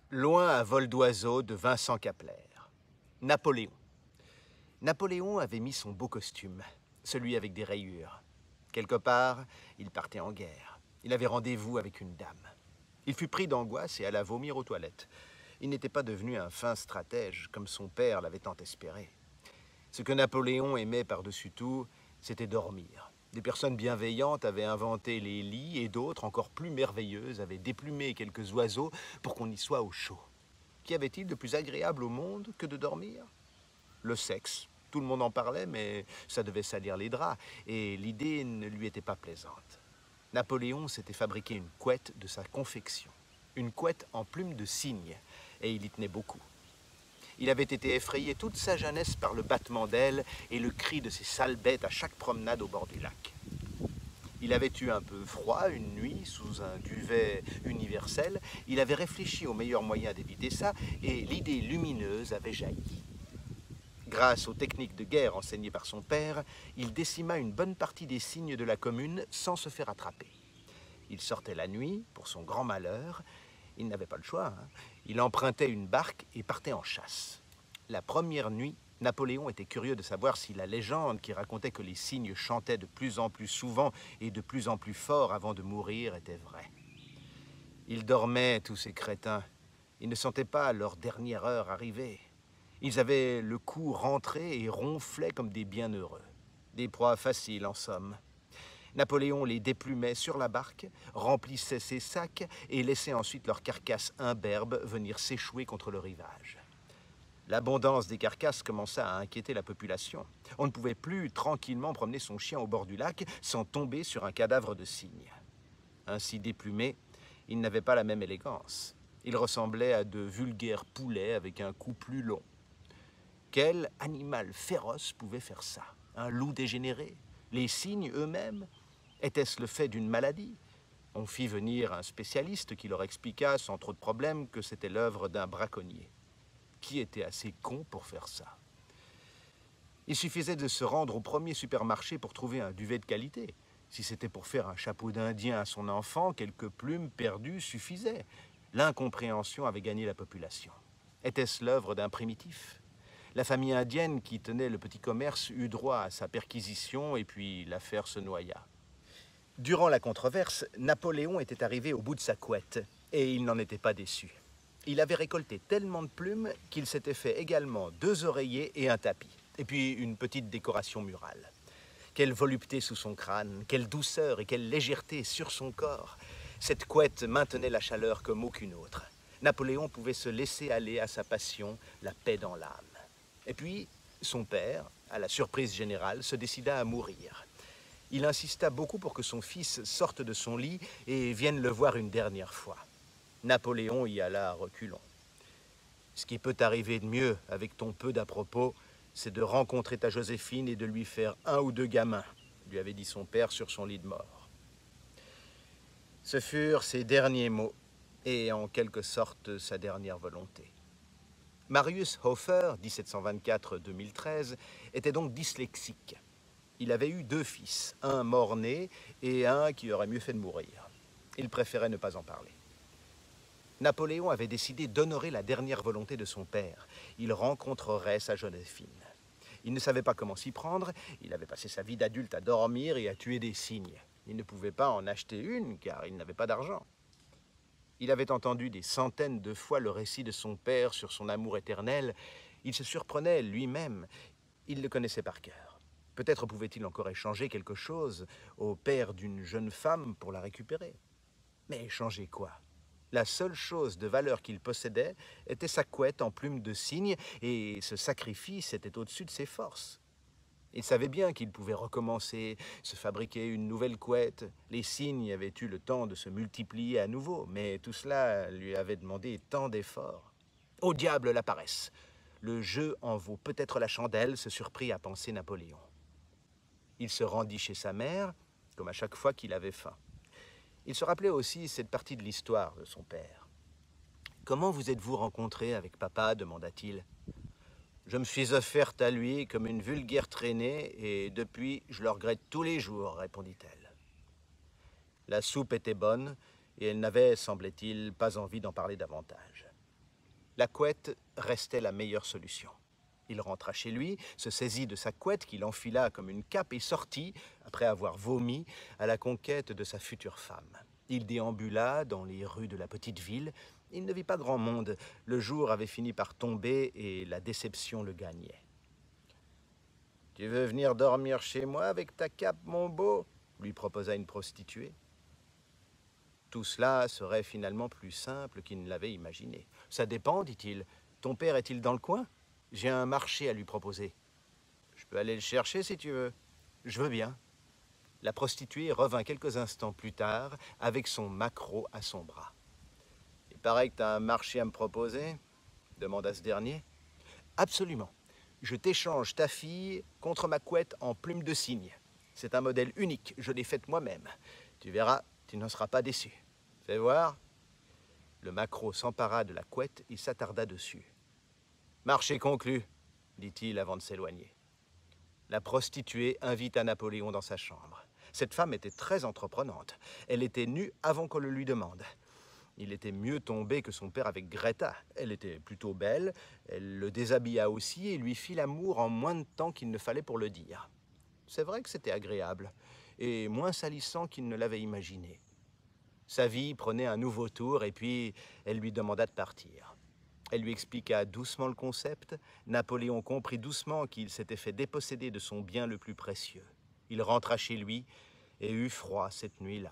Loin à vol d'oiseau de Vincent Capler. Napoléon. Napoléon avait mis son beau costume, celui avec des rayures. Quelque part, il partait en guerre. Il avait rendez-vous avec une dame. Il fut pris d'angoisse et alla vomir aux toilettes. Il n'était pas devenu un fin stratège, comme son père l'avait tant espéré. Ce que Napoléon aimait par-dessus tout, c'était dormir. Des personnes bienveillantes avaient inventé les lits et d'autres, encore plus merveilleuses, avaient déplumé quelques oiseaux pour qu'on y soit au chaud. Qu'y avait-il de plus agréable au monde que de dormir? Le sexe. Tout le monde en parlait, mais ça devait salir les draps, et l'idée ne lui était pas plaisante. Napoléon s'était fabriqué une couette de sa confection. Une couette en plume de cygne, et il y tenait beaucoup. Il avait été effrayé toute sa jeunesse par le battement d'ailes et le cri de ces sales bêtes à chaque promenade au bord du lac. Il avait eu un peu froid une nuit sous un duvet universel. Il avait réfléchi au meilleur moyen d'éviter ça et l'idée lumineuse avait jailli. Grâce aux techniques de guerre enseignées par son père, il décima une bonne partie des cygnes de la commune sans se faire attraper. Il sortait la nuit, pour son grand malheur. Il n'avait pas le choix, hein. Il empruntait une barque et partait en chasse. La première nuit, Napoléon était curieux de savoir si la légende qui racontait que les cygnes chantaient de plus en plus souvent et de plus en plus fort avant de mourir était vraie. Ils dormaient, tous ces crétins. Ils ne sentaient pas leur dernière heure arriver. Ils avaient le cou rentré et ronflaient comme des bienheureux. Des proies faciles, en somme. Napoléon les déplumait sur la barque, remplissait ses sacs et laissait ensuite leurs carcasses imberbes venir s'échouer contre le rivage. L'abondance des carcasses commença à inquiéter la population. On ne pouvait plus tranquillement promener son chien au bord du lac sans tomber sur un cadavre de cygne. Ainsi déplumé, il n'avait pas la même élégance. Il ressemblait à de vulgaires poulets avec un cou plus long. Quel animal féroce pouvait faire ça? Un loup dégénéré? Les cygnes eux-mêmes? Était-ce le fait d'une maladie? On fit venir un spécialiste qui leur expliqua sans trop de problèmes que c'était l'œuvre d'un braconnier. Qui était assez con pour faire ça? Il suffisait de se rendre au premier supermarché pour trouver un duvet de qualité. Si c'était pour faire un chapeau d'Indien à son enfant, quelques plumes perdues suffisaient. L'incompréhension avait gagné la population. Était-ce l'œuvre d'un primitif? La famille indienne qui tenait le petit commerce eut droit à sa perquisition et puis l'affaire se noya. Durant la controverse, Napoléon était arrivé au bout de sa couette et il n'en était pas déçu. Il avait récolté tellement de plumes qu'il s'était fait également 2 oreillers et un tapis, et puis une petite décoration murale. Quelle volupté sous son crâne, quelle douceur et quelle légèreté sur son corps. Cette couette maintenait la chaleur comme aucune autre. Napoléon pouvait se laisser aller à sa passion, la paix dans l'âme. Et puis, son père, à la surprise générale, se décida à mourir. Il insista beaucoup pour que son fils sorte de son lit et vienne le voir une dernière fois. Napoléon y alla à reculons. Ce qui peut arriver de mieux avec ton peu d'à-propos, c'est de rencontrer ta Joséphine et de lui faire 1 ou 2 gamins, lui avait dit son père sur son lit de mort. Ce furent ses derniers mots et en quelque sorte sa dernière volonté. Marius Hofer, 1724-2013, était donc dyslexique. Il avait eu 2 fils, un mort-né et un qui aurait mieux fait de mourir. Il préférait ne pas en parler. Napoléon avait décidé d'honorer la dernière volonté de son père. Il rencontrerait sa Joséphine. Il ne savait pas comment s'y prendre. Il avait passé sa vie d'adulte à dormir et à tuer des cygnes. Il ne pouvait pas en acheter une, car il n'avait pas d'argent. Il avait entendu des centaines de fois le récit de son père sur son amour éternel. Il se surprenait lui-même. Il le connaissait par cœur. Peut-être pouvait-il encore échanger quelque chose au père d'une jeune femme pour la récupérer. Mais échanger quoi? La seule chose de valeur qu'il possédait était sa couette en plume de cygne, et ce sacrifice était au-dessus de ses forces. Il savait bien qu'il pouvait recommencer, se fabriquer une nouvelle couette. Les cygnes avaient eu le temps de se multiplier à nouveau, mais tout cela lui avait demandé tant d'efforts. Au diable la paresse! Le jeu en vaut peut-être la chandelle, se surprit à penser Napoléon. Il se rendit chez sa mère, comme à chaque fois qu'il avait faim. Il se rappelait aussi cette partie de l'histoire de son père. « Comment vous êtes-vous rencontrés avec papa » demanda-t-il. « Je me suis offerte à lui comme une vulgaire traînée et depuis, je le regrette tous les jours, répondit-elle. La soupe était bonne et elle n'avait, semblait-il, pas envie d'en parler davantage. La couette restait la meilleure solution. Il rentra chez lui, se saisit de sa couette qu'il enfila comme une cape et sortit, après avoir vomi, à la conquête de sa future femme. Il déambula dans les rues de la petite ville. Il ne vit pas grand monde. Le jour avait fini par tomber et la déception le gagnait. « Tu veux venir dormir chez moi avec ta cape, mon beau ?» lui proposa une prostituée. Tout cela serait finalement plus simple qu'il ne l'avait imaginé. « Ça dépend, dit-il. Ton père est-il dans le coin ? J'ai un marché à lui proposer. »« Je peux aller le chercher si tu veux. »« Je veux bien. » La prostituée revint quelques instants plus tard avec son maquereau à son bras. « Il paraît que tu as un marché à me proposer ?» demanda ce dernier. « Absolument. Je t'échange ta fille contre ma couette en plume de cygne. C'est un modèle unique, je l'ai faite moi-même. Tu verras, tu n'en seras pas déçu. Fais voir. » Le maquereau s'empara de la couette et s'attarda dessus. « Marché conclu, dit-il avant de s'éloigner. » La prostituée invita Napoléon dans sa chambre. Cette femme était très entreprenante. Elle était nue avant qu'on le lui demande. Il était mieux tombé que son père avec Greta. Elle était plutôt belle, elle le déshabilla aussi et lui fit l'amour en moins de temps qu'il ne fallait pour le dire. C'est vrai que c'était agréable, et moins salissant qu'il ne l'avait imaginé. Sa vie prenait un nouveau tour et puis elle lui demanda de partir. Elle lui expliqua doucement le concept. Napoléon comprit doucement qu'il s'était fait déposséder de son bien le plus précieux. Il rentra chez lui et eut froid cette nuit-là.